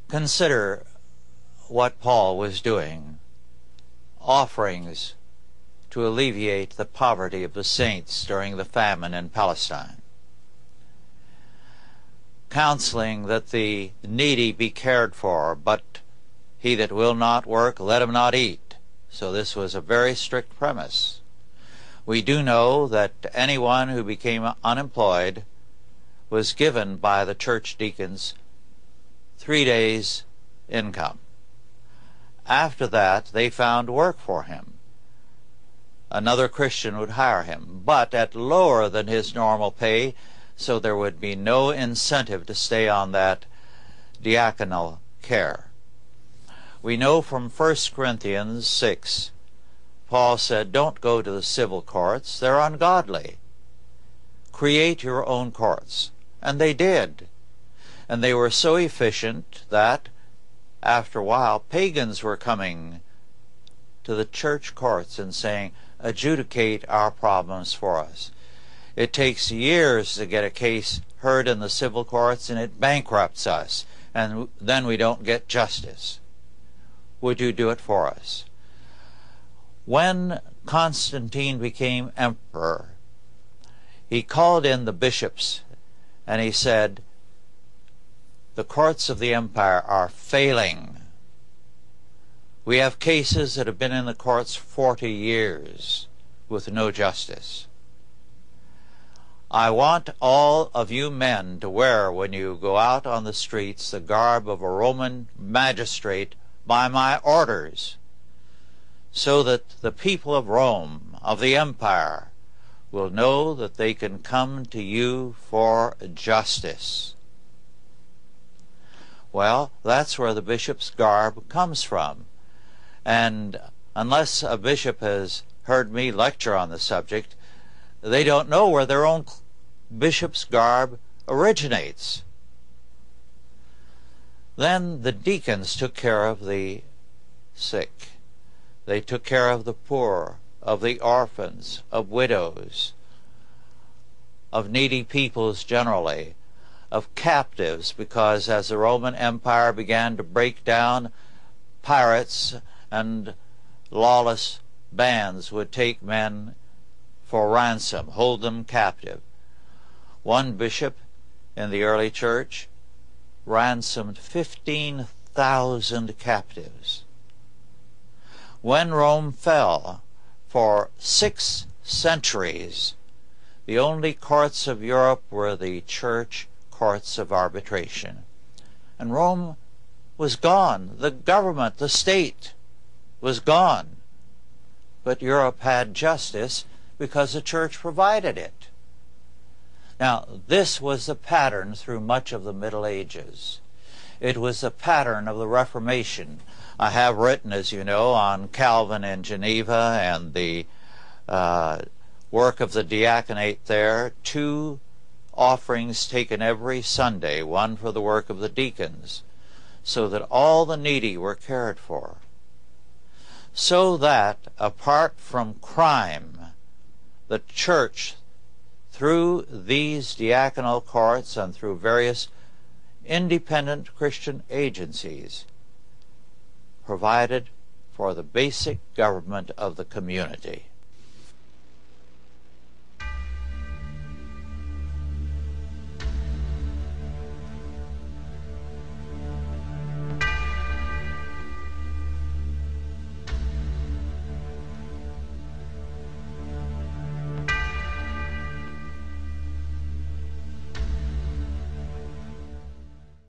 Consider what Paul was doing, offerings to alleviate the poverty of the saints during the famine in Palestine, counseling that the needy be cared for, but he that will not work, let him not eat. So this was a very strict premise. We do know that anyone who became unemployed was given by the church deacons 3 days' income. After that, they found work for him. Another Christian would hire him, but at lower than his normal pay, so there would be no incentive to stay on that diaconal care. We know from 1 Corinthians 6, Paul said, don't go to the civil courts, they're ungodly. Create your own courts. And they did. And they were so efficient that, after a while, pagans were coming to the church courts and saying, adjudicate our problems for us. It takes years to get a case heard in the civil courts, and it bankrupts us, and then we don't get justice. Would you do it for us? When Constantine became emperor, he called in the bishops and he said, the courts of the empire are failing. We have cases that have been in the courts 40 years with no justice. I want all of you men to wear, when you go out on the streets, the garb of a Roman magistrate by my orders, so that the people of Rome, of the empire, will know that they can come to you for justice. Well, that's where the bishop's garb comes from. And unless a bishop has heard me lecture on the subject, they don't know where their own bishop's garb originates. Then the deacons took care of the sick. They took care of the poor, of the orphans, of widows, of needy peoples generally, of captives, because as the Roman Empire began to break down, pirates and lawless bands would take men for ransom, hold them captive. One bishop in the early church ransomed 15,000 captives. When Rome fell, for 6 centuries, the only courts of Europe were the church courts of arbitration. And Rome was gone. The government, the state, was gone. But Europe had justice because the church provided it. Now, this was the pattern through much of the Middle Ages. It was the pattern of the Reformation. I have written, as you know, on Calvin in Geneva and the work of the diaconate there, 2 offerings taken every Sunday, one for the work of the deacons, so that all the needy were cared for. So that, apart from crime, the church, through these diaconal courts and through various independent Christian agencies, provided for the basic government of the community.